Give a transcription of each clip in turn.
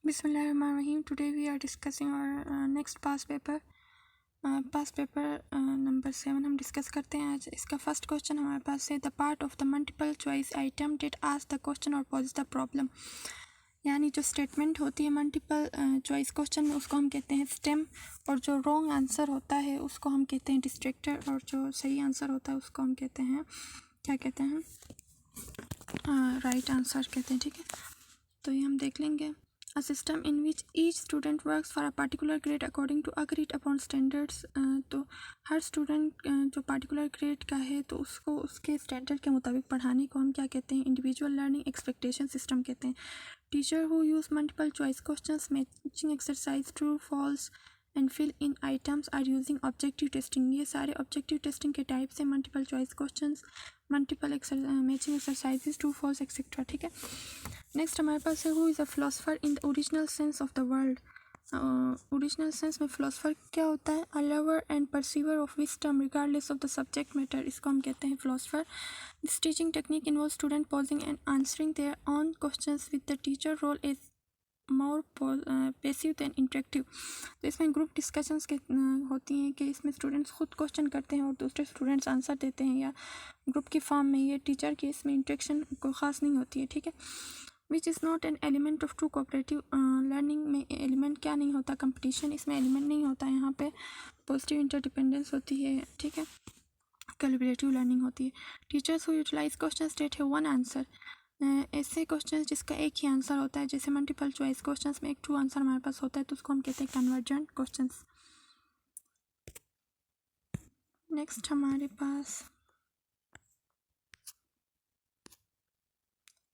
Bismillahirrahmanirrahim. Today we are discussing our next past paper. Pass paper number 7 हम discuss करते हैं आज. इसका फर्स्ट क्वेश्चन हमारे पास है the part of the multiple choice item that ask the question और पॉज द प्रॉब्लम. यानी जो स्टेटमेंट होती है मल्टीपल चॉइस क्वेश्चन में उसको हम कहते हैं स्टेम, और जो रॉन्ग आंसर होता है उसको हम कहते हैं डिस्ट्रैक्टर, और जो सही आंसर होता है उसको हम कहते हैं क्या कहते हैं राइट आंसर कहते हैं. ठीक है, तो ये हम देख लेंगे. A system in which each student works for a particular grade according to agreed upon standards. तो हर स्टूडेंट जो पार्टिकुलर ग्रेड का है तो उसको उसके स्टैंडर्ड के मुताबिक पढ़ाने को हम क्या कहते हैं इंडिविजुअल लर्निंग एक्सपेक्टेशन सिस्टम कहते हैं. Teacher who use multiple choice questions, matching exercise, true false and fill in items are using objective testing. ये सारे ऑब्जेक्टिव टेस्टिंग के टाइप्स हैं multiple choice questions, multiple matching exercises, true false etcetera. ठीक है, next हमारे पास है who is a philosopher in the original sense of the world. Original sense में फिलोसफर क्या होता है? A lover and perceiver of wisdom regardless of the subject matter. इसको हम कहते हैं philosopher. This teaching technique involve student posing and answering their own questions with the teacher role is more passive than interactive. तो इसमें group discussions के होती हैं कि इसमें स्टूडेंट्स खुद क्वेश्चन करते हैं और दूसरे स्टूडेंट्स आंसर देते हैं, या ग्रुप की फॉर्म में. ये टीचर की इसमें इंटरेक्शन को ख़ास नहीं होती है. ठीक है, which is not an element of true cooperative learning. में एलिमेंट क्या नहीं होता? कंपटीशन. इसमें एलिमेंट नहीं होता. यहाँ पे पॉजिटिव इंटरडिपेंडेंस होती है. ठीक है, कोलैबोरेटिव लर्निंग होती है. Teachers who utilize questions that have one answer. ऐसे क्वेश्चंस जिसका एक ही आंसर होता है, जैसे मल्टीपल चॉइस क्वेश्चंस में एक ट्रू आंसर हमारे पास होता है तो उसको हम कहते हैं कन्वर्जेंट क्वेश्चंस. नेक्स्ट हमारे पास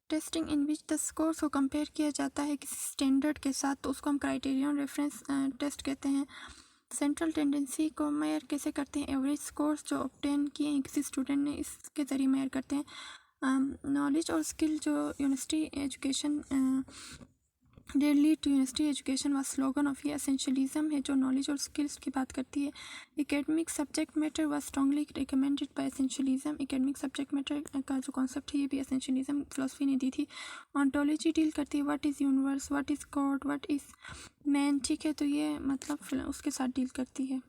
testing in which the scores को कंपेयर किया जाता है किसी स्टैंडर्ड के साथ, तो उसको हम क्राइटेरियन रेफरेंस टेस्ट कहते हैं. सेंट्रल टेंडेंसी को मेयर कैसे करते हैं? एवरेज स्कोर्स जो ऑब्टेन किए हैं किसी स्टूडेंट ने, इसके ज़रिए मेयर करते हैं. नॉलेज और स्किल जो university education there lead to university education व स्लोगन ऑफ ये एसेंशियलिज्म है जो नॉलेज और स्किल्स की बात करती है. एकेडमिक सब्जेक्ट मैटर व strongly recommended by essentialism. Academic subject matter का जो कॉन्सेप्ट है ये भी एसेंशियलिज्म फिलोसफी ने दी थी. ऑन्टोलॉजी डील करती है what is universe, what is God, what is man. ठीक है, तो ये मतलब उसके साथ डील करती है.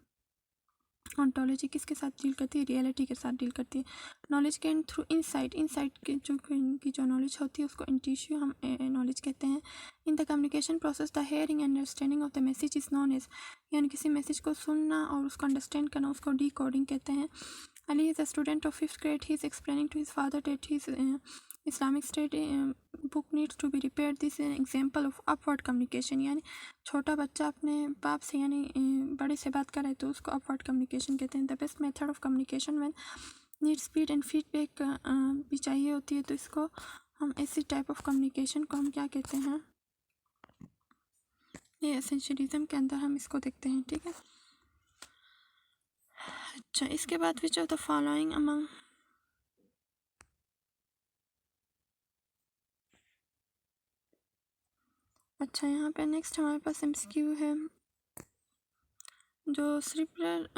ऑन्टोलॉजी किसके साथ डील करती है? रियलिटी के साथ डील करती है. Knowledge gain through insight. Insight की जो नॉलेज होती है उसको इंट्यूशन हम नॉलेज कहते हैं. In the communication process the hearing and understanding of the message is known as. यानी किसी मैसेज को सुनना और उसको अंडरस्टैंड करना उसको डी कोडिंग कहते हैं. Ali is a student of 5th grade. He is explaining to his father that his Islamic State book needs to be repaired. This is an example of upward communication. यानी छोटा बच्चा अपने बाप से यानी बड़े से बात करे तो उसको upward communication कहते हैं. The best method of communication when need speed and feedback भी चाहिए होती है, तो इसको हम ऐसी टाइप ऑफ कम्युनिकेशन को हम क्या कहते हैं? ये एसेंशियलिज्म के अंदर हम इसको देखते हैं. ठीक है, अच्छा, इसके बाद which of the following among अच्छा यहाँ पे नेक्स्ट हमारे पास एमसीक्यू है जो सेरिब्रल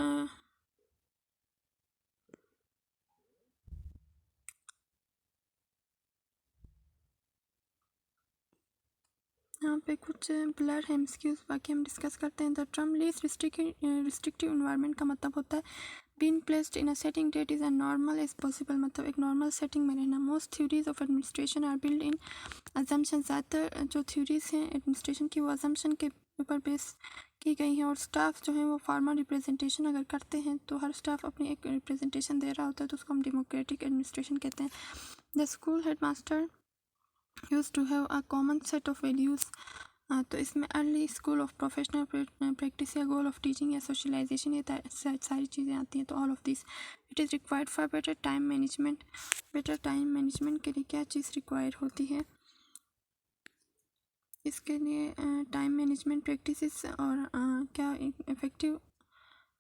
यहाँ पे कुछ ब्लर है एमसीक्यूज, बाकी हम डिस्कस करते हैं. The term least restrictive environment का मतलब होता है being placed in a setting that is a normal as possible. मतलब एक नॉर्मल सेटिंग में रहना. Most theories of administration are build in assumption. ज़्यादातर जो थ्योरीज हैं एडमिनिस्ट्रेशन की वो अजम्पशन के ऊपर बेस की गई हैं. और स्टाफ जो है वो फॉर्मल रिप्रेजेंटेशन अगर करते हैं तो हर स्टाफ अपनी एक रिप्रेजेंटेशन दे रहा होता है, तो उसको हम डेमोक्रेटिक एडमिनिस्ट्रेशन कहते हैं. The school head master used to have a common set of values. तो इसमें early school of professional practice या गोल ऑफ टीचिंग या सोशलाइजेशन ये सारी चीज़ें आती हैं. तो all of this it is required for better time management. Better time management के लिए क्या चीज़ रिक्वायर होती है? इसके लिए टाइम मैनेजमेंट प्रैक्टिसेस और क्या इफ़ेक्टिव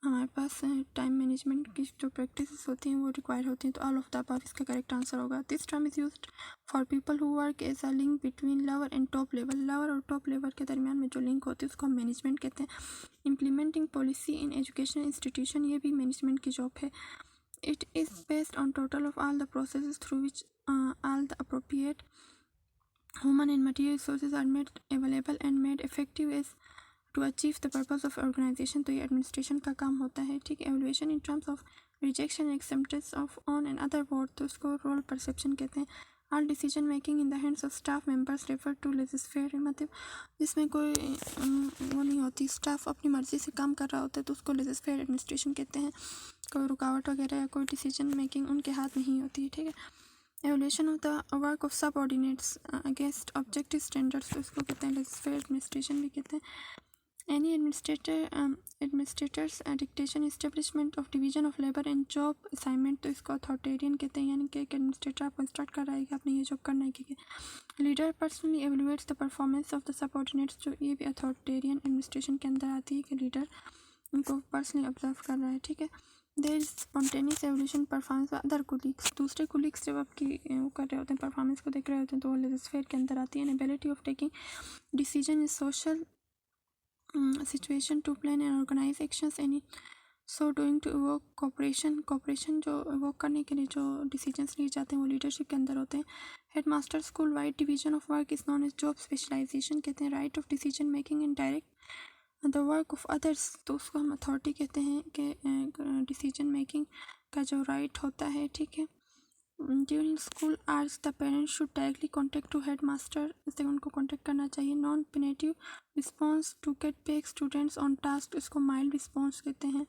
हमारे पास टाइम मैनेजमेंट की जो प्रैक्टिसेस होती हैं वो रिक्वायर होती हैं. तो ऑल ऑफ द अबव इसका करेक्ट आंसर होगा. This term is used for people who work as a link between lower and top level. Lower और टॉप लेवल के दरमियान में जो लिंक होती है उसको हम मैनेजमेंट कहते हैं. Implementing policy in education institution ये भी मैनेजमेंट की जॉब है. It is based on total of all the process through which all the appropriate human and material resources are made available and made effective as to achieve the purpose of organization. तो ये administration का काम होता है, ठीक है। evaluation in terms of rejection and acceptance of on and other board, तो उसको role perception कहते हैं। all decision making in the hands of staff members refer to laissez-faire, मतलब जिसमें कोई वो नहीं होती, स्टाफ अपनी मर्ज़ी से काम कर रहा होता है तो उसको laissez-faire administration कहते हैं। कोई रुकावट वगैरह या कोई डिसीजन मेकिंग उनके हाथ नहीं होती है, ठीक है। Evolution of the work of subordinates against objective standards, तो इसको कहते हैं laissez-faire एडमिनिस्ट्रेशन भी कहते हैं। Any administrators dictation establishment of division of labour and job assignment, तो इसको अथॉरिटेरियन कहते हैं, यानी कि एक एडमिनिस्ट्रेटर आपको इंस्ट्रक्ट कर रहा है कि आपने ये जॉब करना है कि leader personally evaluates the performance of the subordinates, जो ये भी अथॉरिटेरियन एडमिनिस्ट्रेशन के अंदर आती है कि लीडर उनको पर्सनली ऑब्जर्व कर रहा है, ठीक है। There is spontaneous evolution performance other colleagues, दूसरे कुलीग्स जब आपकी वो कर रहे होते हैं, परफॉर्मेंस को देख रहे होते हैं, तो वो लेजिस्फेयर के अंदर आती है। Ability of taking decision is social situation to plan and organize actions any so doing to evoke cooperation जो इवोक करने के लिए जो डिसीजंस लिए जाते हैं वो लीडरशिप के अंदर होते हैं। Head master school wide division of work is known as job specialization कहते हैं। Right of decision making in direct the work of others, तो उसको हम अथॉरिटी कहते हैं कि डिसीजन मेकिंग का जो राइट होता है, ठीक है। During school hours the parents should directly contact to head master, इससे उनको कॉन्टेक्ट करना चाहिए। Non punitive response to get back students on task, इसको माइल्ड रिस्पॉन्स कहते हैं।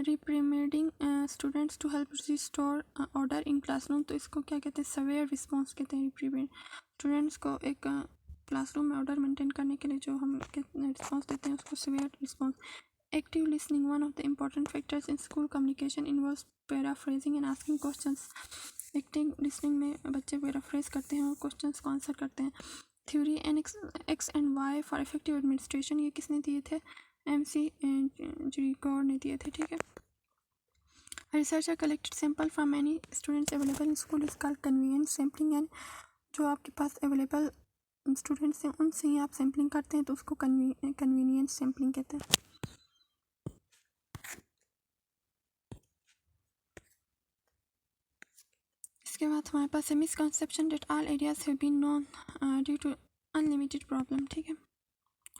Reprimanding students to help restore order in classroom, तो इसको क्या कहते हैं, सवेयर रिस्पॉन्स कहते हैं। रिप्रिमेड स्टूडेंट्स को एक क्लासरूम में ऑर्डर मेंटेन करने के लिए जो हम रिस्पॉन्स देते हैं उसको severe response. Active listening, one of the important factors in school communication involves paraphrasing and asking questions. Active listening में बच्चे पैराफ्रेज करते हैं और क्वेश्चंस को आंसर करते हैं। Theory and X and Y for effective administration, ये किसने दिए थे, MC Gregor ने दिए थे, ठीक है। Researcher collected sample from many students available in school is called convenient sampling, and जो आपके पास अवेलेबल स्टूडेंट्स हैं उनसे ही आप सैम्पलिंग करते हैं तो उसको कन्वीनियंट सैम्पलिंग कहते हैं। इसके बाद हमारे पास है misconception that all areas have been known due to unlimited problem, ठीक है।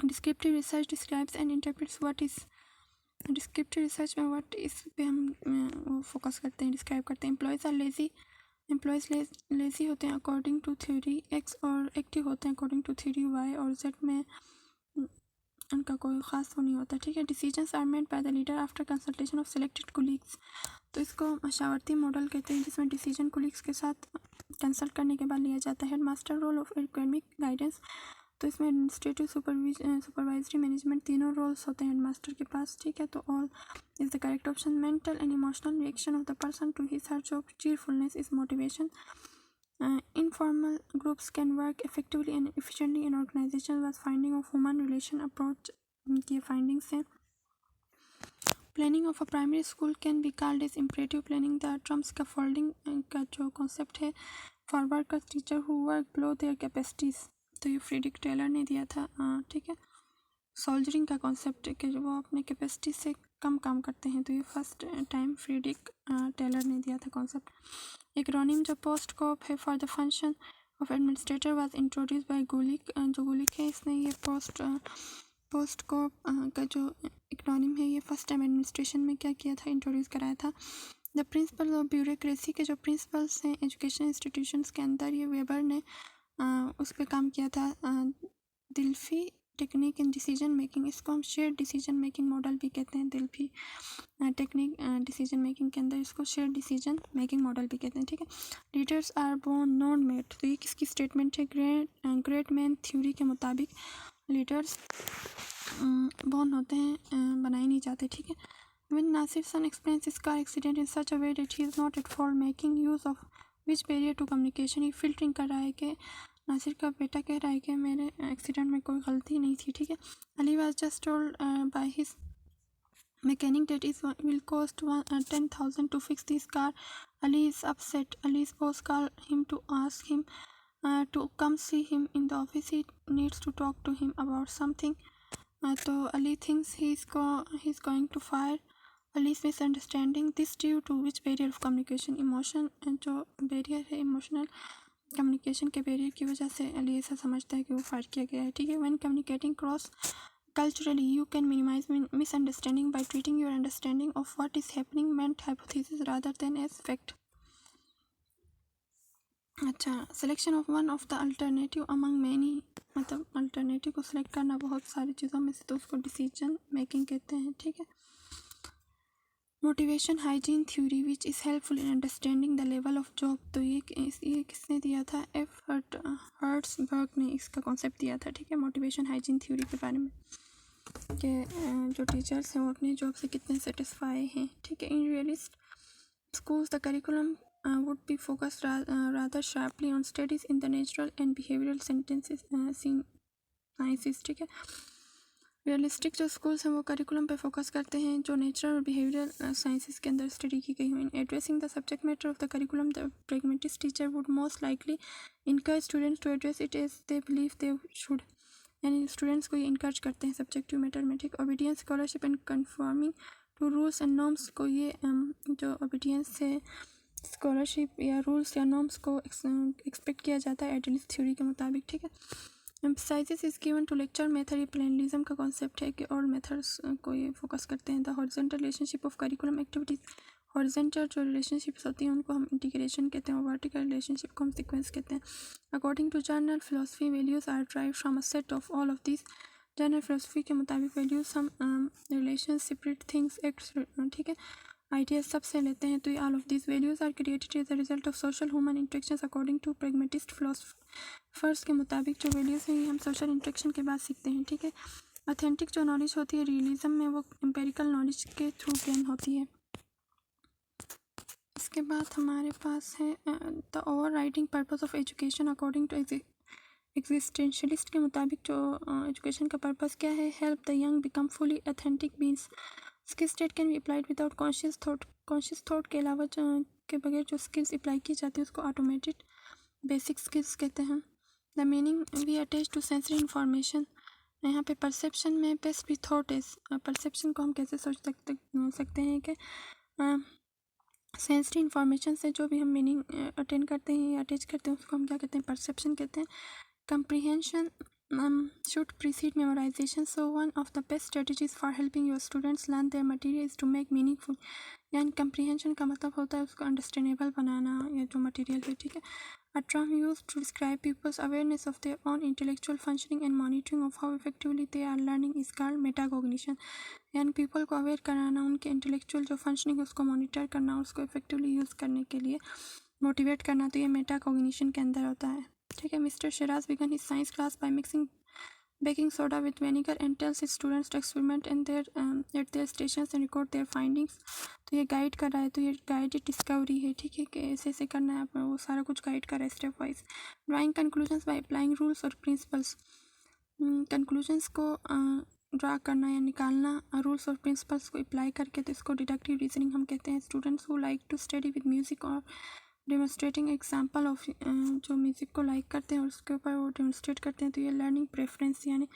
Descriptive research describes and interprets what is, descriptive research में व्हाट इस पे हम फोकस करते हैं, डिस्क्राइब करते हैं। Employees are lazy, employees lazy होते हैं अकॉर्डिंग टू थ्योरी एक्स, और एक्टिव होते हैं अकॉर्डिंग टू थ्योरी वाई, और जेड में उनका कोई ख़ास वो नहीं होता, ठीक है। Decisions are made by the leader after consultation of selected colleagues, तो इसको मशावरती मॉडल कहते हैं जिसमें डिसीजन कोलीग्स के साथ कंसल्ट करने के बाद लिया जाता है। Head master role of academic guidance, तो इसमें एडमिनिस्ट्रेटिव सुपरवाइजरी मैनेजमेंट तीनों रोल्स होते हैं हेड मास्टर के पास, ठीक है। तो all is the correct option. Mental and emotional reaction of the person to his her job, cheerfulness is motivation. Informal groups can work effectively and efficiently in organization was finding of human relation approach की findings हैं। Planning of a primary school can be called as imperative planning. The term scaffolding का जो concept है for workers teacher who work below their capacities, तो ये Friedrich Taylor ने दिया था, ठीक है। सोल्जरिंग का कॉन्सेप्ट है कि वो अपने कैपेसिटी से कम काम करते हैं, तो ये फर्स्ट टाइम फ्रीडरिक टेलर ने दिया था कॉन्सेप्ट। एक्रोनिम जो पोस्ट कॉप है for the function of administrator was introduced by Gulick, जो गुलिक है इसने ये पोस्ट कॉप का जो एक्रोनिम है ये फर्स्ट टाइम एडमिनिस्ट्रेशन में क्या किया था, इंट्रोड्यूस कराया था। द प्रिंसिपल ऑफ ब्यूरोक्रेसी के जो प्रिंसिपल्स हैं एजुकेशन इंस्टीट्यूशंस के अंदर, ये वेबर ने उस पर काम किया था। दिल्फी टेक्निक इन डिसीजन मेकिंग, इसको हम शेयर डिसीजन मेकिंग मॉडल भी कहते हैं। दिल्फी टेक्निक डिसीजन मेकिंग के अंदर इसको शेयर डिसीजन मेकिंग मॉडल भी कहते हैं, ठीक है। Leaders are born not made, तो ये किसकी स्टेटमेंट है, ग्रेट मैन थ्योरी के मुताबिक लीडर्स बोर्न होते हैं, बनाए नहीं जाते, ठीक है। When Nasir's son explains his car accident in such a way that he is not at fault, making use of which barrier to communication, ये फिल्टरिंग कर रहा है कि नासिर का बेटा कह रहा है कि मेरे एक्सीडेंट में कोई गलती नहीं थी, ठीक है। Ali was just told by his mechanic that it will cost 10,000 to fix this car. Ali is upset. Ali's boss called him to ask him to come see him in the office. He needs to talk to him about something. तो Ali thinks he's going to fire. Ali's misunderstanding this due to which barrier of communication, emotion, जो barrier है emotional, communication के barrier की वजह से अली ऐसा समझता है कि वो फायर किया गया है, ठीक है। When communicating cross culturally you can minimize misunderstanding by treating your understanding of what is happening meant hypothesis rather than as fact. अच्छा, selection of one of the alternative among many, मतलब alternative को select करना बहुत सारी चीज़ों में से, तो उसको डिसीजन मेकिंग कहते हैं, ठीक है। Motivation hygiene theory which is helpful in understanding the level of job, तो ये किसने दिया था? एफ हर्ट्सबर्ग ने इसका कॉन्सेप्ट दिया था, ठीक है, मोटिवेशन हाइजीन थ्योरी के बारे में, कि जो टीचर्स हैं वो अपनी जॉब से कितने सेटिस्फाई हैं, ठीक है। इन realist schools the curriculum would be focused rather sharply on studies in the natural and behavioral sciences, ठीक है। रियलिस्टिक जो स्कूल्स हैं वो करिकुलम पे फोकस करते हैं जो नेचुरल और बिहेवियरल साइंसेस के अंदर स्टडी की गई हुई। In addressing the subject matter of the curriculum the pragmatist teacher would most likely encourage students to address it as they believe they should, यानी स्टूडेंट्स को ये इनकरेज करते हैं सब्जेक्टिव मैटर में, ठीक। Obedience scholarship and conforming to rules and norms को, ये जो ओबीडियंस से स्कॉलरशिप या रूल्स या नॉर्म्स को एक्सपेक्ट किया जाता है एडलिस्ट थ्योरी के मुताबिक, ठीक है। Emphasis is given to lecture method, ये प्लेनलिज्म का कॉन्सेप्ट है कि और मेथड्स को ये फोकस करते हैं। The horizontal relationship of curriculum activities, horizontal जो रिलेशनशिप्स होती हैं उनको हम इंटीग्रेशन कहते हैं और वर्टिकल रिलेशनशिप को हम सीक्वेंस कहते हैं। According to general philosophy values are drive from a set of all of this, general philosophy के मुताबिक वैल्यूज हम रिलेशन सेपरेट थिंग्स एक्ट्स, ठीक है, आइडियाज सबसे लेते हैं। तो ये all of this values are created as a result of social human interactions according to pragmatist philosophers के मुताबिक जो वैल्यूज हैं ये हम सोशल इंट्रैक्शन के बाद सीखते हैं, ठीक है। ऑथेंटिक जो नॉलेज होती है रियलिज्म में वो एम्पेरिकल नॉलेज के थ्रू गेन होती है। इसके बाद हमारे पास है the overriding purpose of education according to existentialist के मुताबिक जो एजुकेशन का पर्पस क्या है? Help the young become fully authentic beings. Skill state can be applied without conscious thought के अलावा के बगैर जो स्किल्स अप्लाई की जाती है उसको ऑटोमेटेड बेसिक स्किल्स कहते हैं। The meaning we attach to sensory information, यहाँ पे परसेप्शन में बेस्ट भी थॉट इज, परसेप्शन को हम कैसे सोच सकते हैं कि सेंसरी इंफॉर्मेशन से जो भी हम मीनिंग अटेंड करते हैं या अटैच करते हैं उसको हम क्या कहते हैं? परसेप्शन कहते हैं। Comprehension should precede memorization, so one of the best strategies for helping your students learn their material is to make meaningful, यानी comprehension का मतलब होता है उसको understandable बनाना या जो material है, ठीक है। A term used to describe people's awareness of their own intellectual functioning and monitoring of how effectively they are learning is called metacognition, यानी people को aware कराना उनके intellectual जो functioning है उसको monitor करना और उसको effectively use करने के लिए motivate करना, तो ये metacognition के अंदर होता है, ठीक है। Mister Shiraz began his science class by mixing baking soda with vinegar and tells his students to experiment and at their stations and record their findings, तो ये गाइड कर रहा है, तो ये गाइडेड डिस्कवरी है, ठीक है, कि ऐसे ऐसे करना है आपको, वो सारा कुछ गाइड कर रहा है step wise. Drawing conclusions by applying rules और प्रिंसिपल्स, कंक्लूजन्स को ड्रा करना या निकालना रूल्स और प्रिंसिपल्स को अप्लाई करके, तो इसको डिडक्टिव रीजनिंग हम कहते हैं। Students who like to study with music और डेमोन्स्ट्रेटिंग एग्जाम्पल ऑफ, जो म्यूज़िक को लाइक करते हैं और उसके ऊपर वो डेमोन्स्ट्रेट करते हैं, तो ये लर्निंग प्रेफरेंस, यानी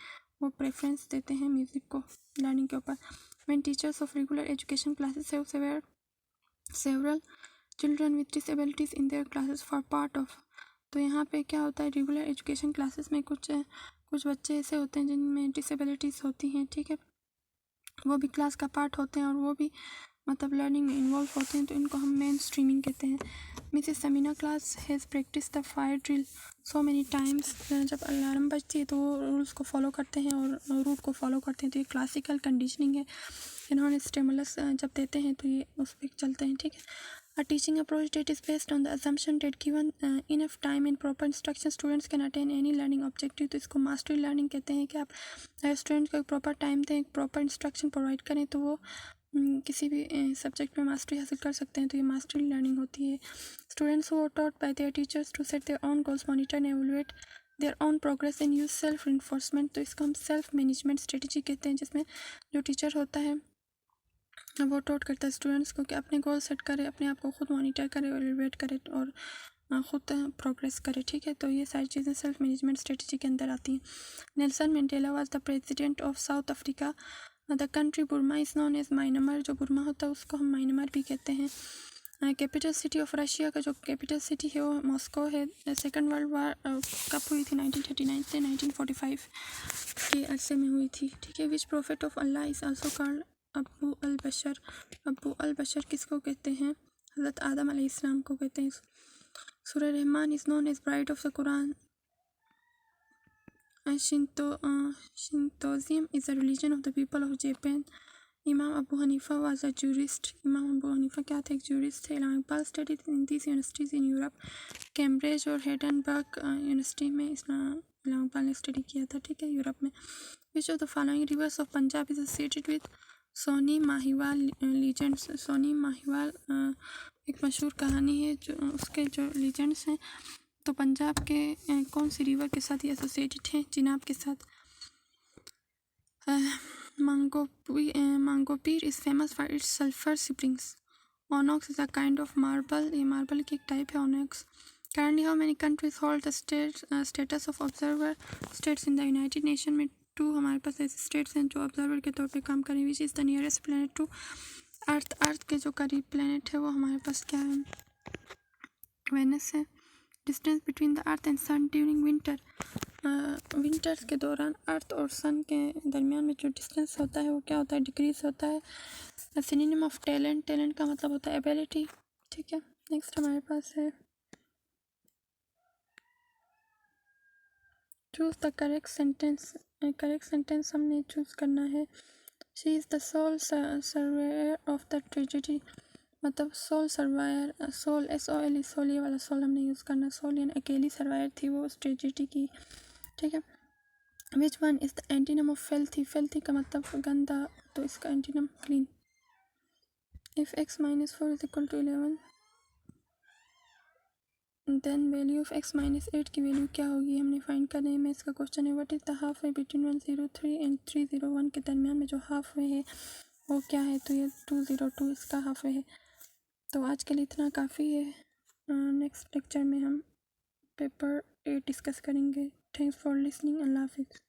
वो प्रेफरेंस देते हैं म्यूज़िक को लर्निंग के ऊपर। When teachers of regular education classes have several children with disabilities in their classes for part of, तो यहाँ पे क्या होता है? रेगुलर एजुकेशन क्लासेस में कुछ बच्चे ऐसे होते हैं जिनमें डिसेबिलिटीज़ होती हैं, ठीक है, वो भी क्लास का पार्ट होते हैं और वो भी मतलब लर्निंग में इन्वॉल्व होते हैं, तो इनको हम मेन स्ट्रीमिंग कहते हैं। Mrs Samina class has practice the fire drill so many times, जब अलार्म बजती है तो वो रूल्स को फॉलो करते हैं और रूट को फॉलो करते हैं, तो ये क्लासिकल कंडीशनिंग है। इन्होंने स्टिमुलस जब देते हैं तो ये उस पर चलते हैं, ठीक है। A teaching approach that is based on the assumption that given enough time and proper instruction students can attain any learning objective, तो इसको मास्टरी लर्निंग कहते हैं कि आप अगर स्टूडेंट्स को एक प्रॉपर टाइम दें, एक प्रॉपर इंस्ट्रक्शन प्रोवाइड करें तो वो किसी भी सब्जेक्ट में मास्टरी हासिल कर सकते हैं, तो ये मास्टरी लर्निंग होती है। Students who are taught by their teachers to set their own goals, monitor and evaluate their own progress and use self enforcement, तो इसको हम सेल्फ मैनेजमेंट स्ट्रेटजी कहते हैं, जिसमें जो टीचर होता है वो टॉट करता है स्टूडेंट्स को कि अपने गोल सेट करे, अपने आप को खुद मॉनिटर करे और एवलुएट करे और खुद प्रोग्रेस करे, ठीक है। तो ये सारी चीज़ें सेल्फ मैनेजमेंट स्ट्रेटजी के अंदर आती हैं। Nelson Mandela was the president of South Africa, the country Burma is known as Myanmar, जो बुर्मा होता है उसको हम म्यांमार भी कहते हैं। कैपिटल सिटी ऑफ रशिया का जो कैपिटल सिटी है वो मॉस्को है। सेकेंड वर्ल्ड वार कब हुई थी? 1939 से 1945 के अरसे में हुई थी। ठीक है। Which prophet of Allah is also called Abu al Bashar? Abu al Bashar किसको कहते हैं? हज़रत आदम अलैहिस्सलाम को कहते हैं। Surah Rahman is known as bride of the Quran. Shintoism is a religion of the people of Japan. इमाम Abu Hanifa was a jurist. इमाम अबू हनीफ़ा क्या थे? एक jurist थे. Allama Iqbal studied in these universities in Europe. Cambridge और हेडनबर्ग यूनिवर्सिटी में इलामा इकबाल ने स्टडी किया था. ठीक है, यूरोप में. Which of the following rivers of Punjab is associated with Sohni Mahiwal legends? Sohni Mahiwal एक मशहूर कहानी है जो उसके जो लीजेंड्स हैं. तो पंजाब के कौन सी रिवर के साथ ये एसोसिएटेड हैं? चिनाब के साथ. Manghopir is famous for its sulphur springs. Onyx is a kind of marble. ये मार्बल की एक टाइप है onyx. Currently how many countries hold the status of observer states in the United Nation? में 2 हमारे पास ऐसे स्टेट्स हैं जो ऑब्जर्वर के तौर पे काम करें. Which is the nearest planet to earth? Earth के जो करीब प्लेनेट है वो हमारे पास क्या है? वेनस है. Distance between the earth and sun during winter? Winters के दौरान अर्थ और सन के दरमियान में जो डिस्टेंस होता है वो क्या होता है? डिक्रीज होता है. Synonym of talent? टैलेंट का मतलब होता है एबिलिटी. ठीक है. नेक्स्ट हमारे पास है choose the correct sentence. Correct sentence हमने चूज करना है. She is the sole survivor of the tragedy. मतलब sole survivor, sole SOL sole, ये वाला सोल हमने यूज़ करना. सोल यानी अकेली सर्वायर थी वो उस ट्रेजेडी की. ठीक है. Which one is the antonym of filthy? Filthy का मतलब गंदा, तो इसका antonym clean. If x - 4 is equal to 11 then value of x - 8 की वैल्यू क्या होगी? हमने फाइंड करना है. मैं इसका क्वेश्चन है what is the half way between 103 and 301 के दरमियान में जो हाफ वे है वो क्या है? तो ये 202 इसका हाफ वे है. तो आज के लिए इतना काफ़ी है. नेक्स्ट लेक्चर में हम पेपर 8 डिस्कस करेंगे. Thanks for listening. अल्लाह हाफिज़.